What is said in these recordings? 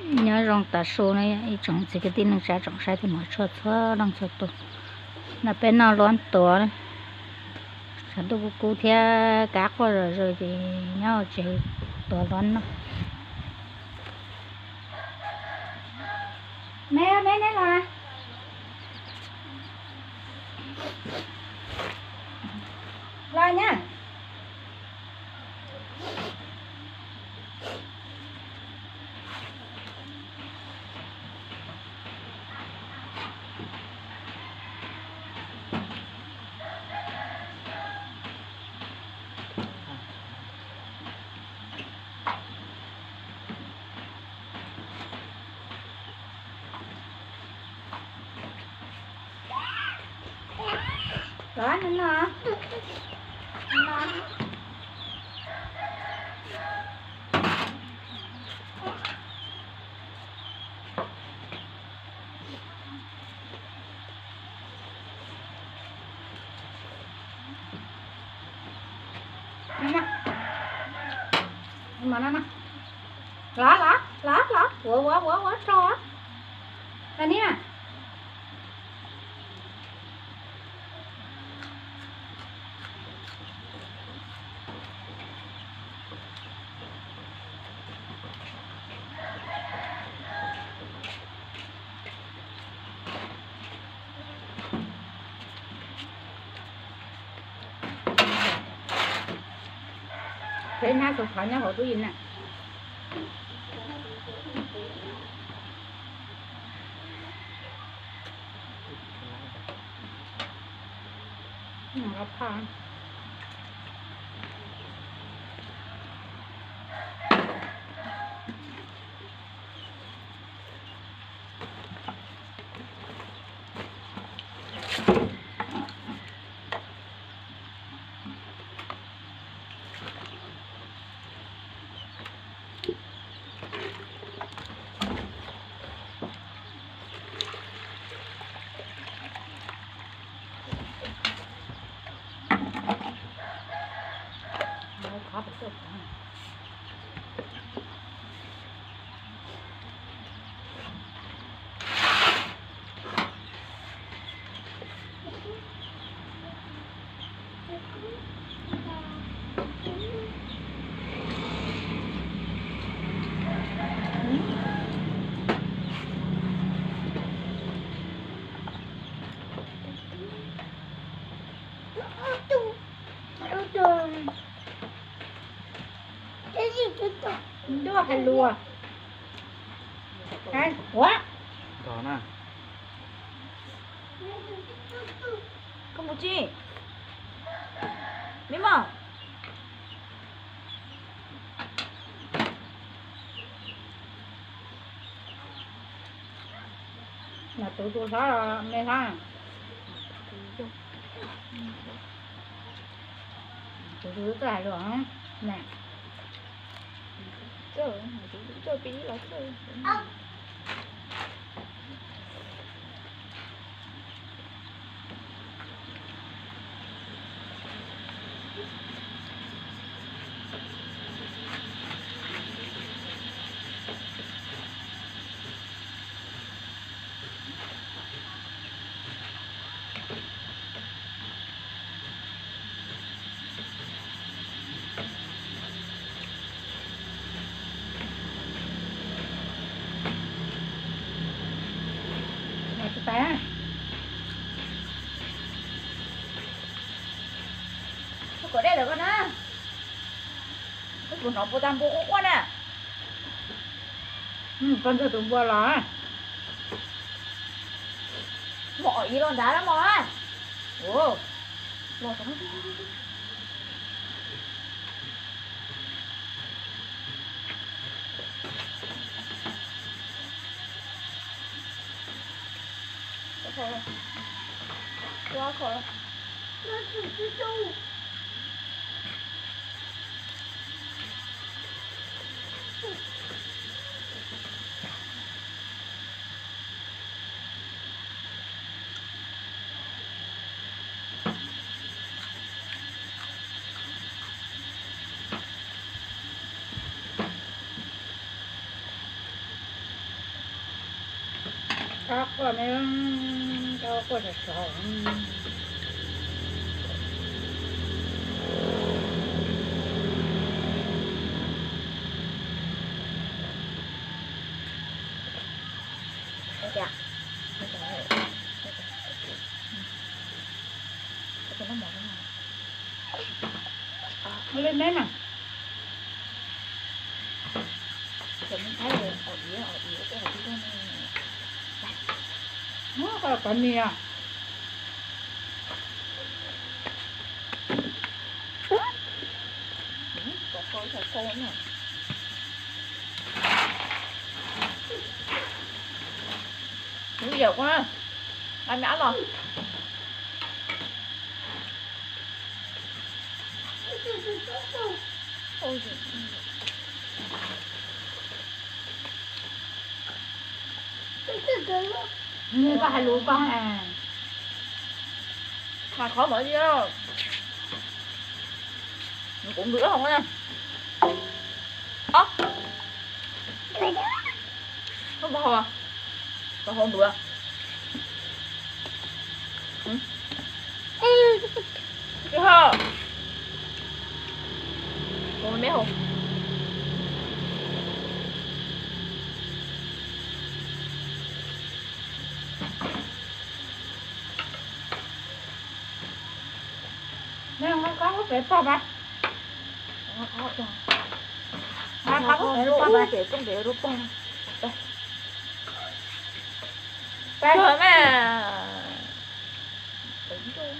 nhớ rong ta số này ý trồng chỉ cái tin nó sẽ trồng sai thì mọi chỗ chỗ đang chỗ tổ là bên nào loan tổ này sản xuất cụ thể cá qua rồi thì nhau chỉ tổ loan nó mẹ mẹ này là nha đó nó mà nó lá quá trò là nè thế na sụp phải nhau họ tôi gì nè nó pha khó phải sụp đưa hay lùa hay quá đó nè không có chi biết mà là tụi đó mê ha tụi cái rồi nè chơi tí là chơi té có đây được con á nó bố tam bố con à con cho tụi bò là mọi gì con đá lắm mà ồ lò sống quá khó Các con em cho con được sống. Đây kìa. Đây kìa. Đây kìa. Nó mỏi thế nào. Nó lên đấy nè. Giờ mình thấy rồi, ở dưới cái này cái này. Nó có con gì à? Có khối thật khô nữa. Đúng giờ quá. Anh đã rồi. Ôi giời. Có hai lũ con à. Mà khó mở gì đâu. Mình cũng rửa không á nha. Không bao à? Bao không được. Chưa hả? Còn mấy hồn? Nè, nó có cái bò ba. Nó khó cho. Nó có cái bò ba. Để con để rút con. Đây. Đây. Trời mẹ. Đúng rồi.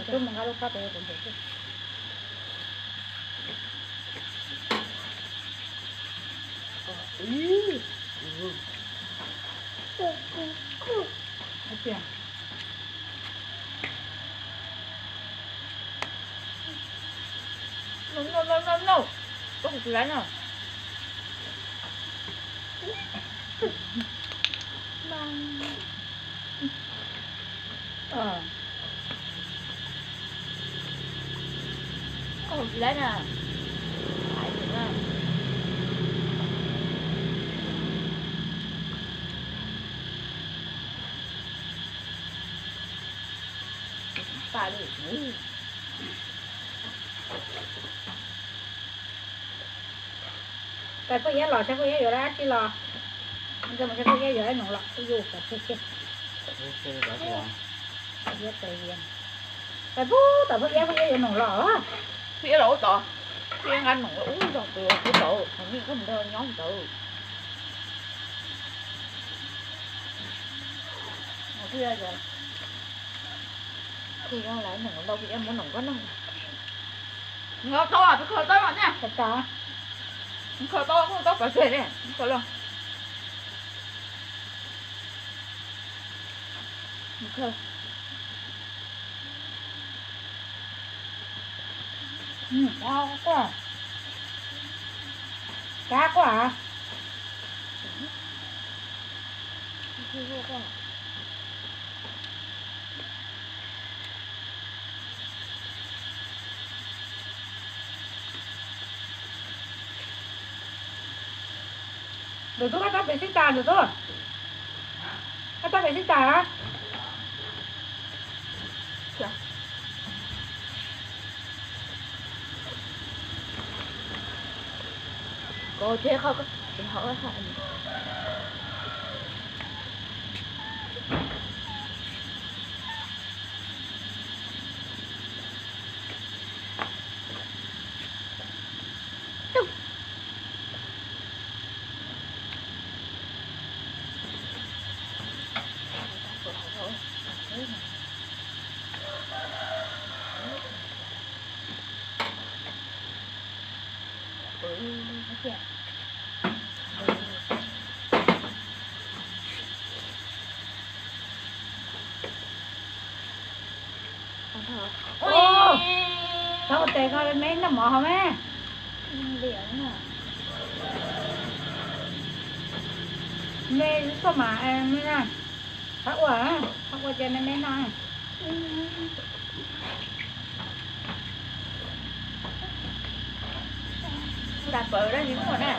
Itu mengaruh apa ya bentuknya? Apa ya? No. Có một cái nào. Có một cái nè. Phải nữa. Phải đi. Cái có giá lò sẽ có giá rồi đó chứ lò. Giờ mình sẽ có giá rồi nó lọ cái dù cả cái kia. Giá tây viên. Cái bố tao có giá rồi nó lọ á. Phía lỗ tỏ. Phía anh nó uống rồi từ cái tổ. Hình như có một đôi nhóm từ. Một phía rồi. Khi nó lại nổ đâu thì em muốn nổ có nổ. Ngọt to à, phải khởi to rồi nha. Thật đó. Khởi to không to cả xe này. Khởi luôn. Ok. Đau quá. Cá quá à? Được tôi cắt để xin tàn được thôi. Cắt để xin tàn á. Cô thế không có thì họ hại mình. Ôi. Sao có tệ coi mấy nó mỏ hả mẹ? Biển à. Mẹ có mà em nè. Phát quả cho nên mấy này. đặt bờ ra những con nè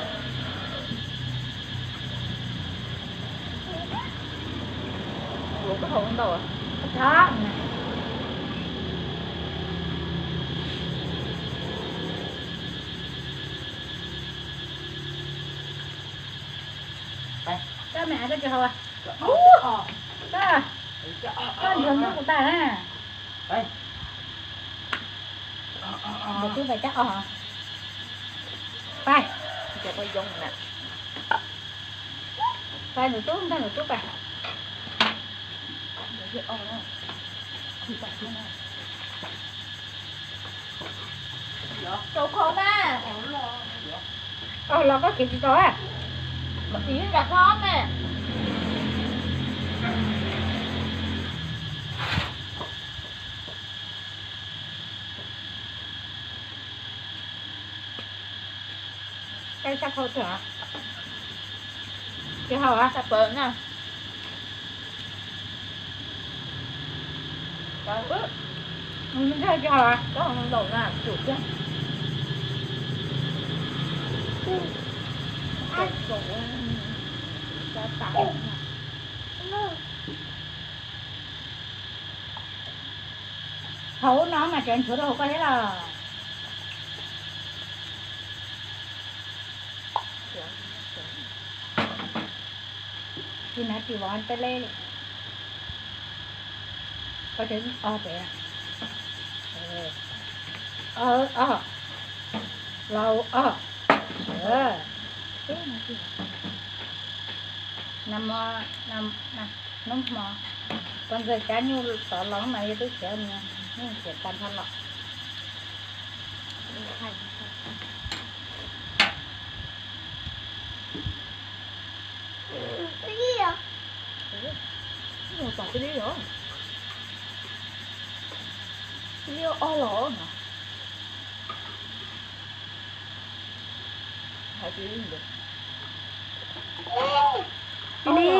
ủa cái hồn đâu à đó đây cho mẹ cho hầu à đó con thường nước của ta ha đây để cứ phải chắc phải cho tôi dùng nè phải nửa chút à để cái đâu không á là có kiểu gì đó à mà tí là con nè cái sắc hậu hả cái hậu á đặt bờ nè rồi bước mình thấy cái hậu à có không đầu nè chủ chứ ai chủ ra tặng hậu nó mà trên chỗ đâu có thế là thì nó chỉ vào tay lên có thể thế lâu nằm nóng mà con giờ cá nhu tỏ lóng này tôi sẽ nha nhưng sẽ tan thân lọ cái gì vậy rồi tỏ cái đi rồi cái ô lỗ hả hãy đi được đi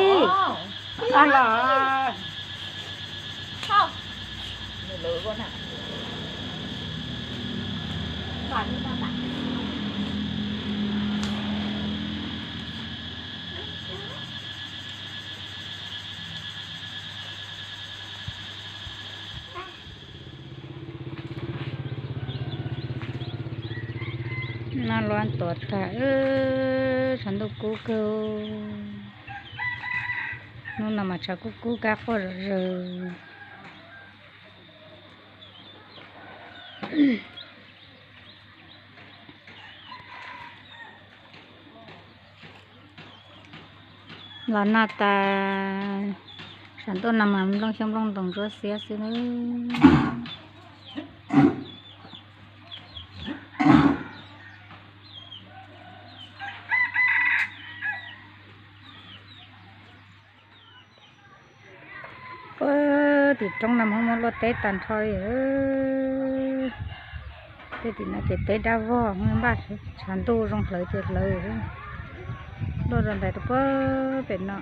là không người lựa con nè còn như ta tặng nó loan tuột thảฉันต้องกู้เกลนู่นน่ะมาจากกู้กาฟอร์ลานาตาฉันต้องนำมันลองช่องลองตรงตัวเสียสิเนthì trong năm không có tết tàn thôi thế thì nó cái tết đa vò nhưng mà sản tu trong lời tuyệt lời đó rồi đây tôi có bên nọ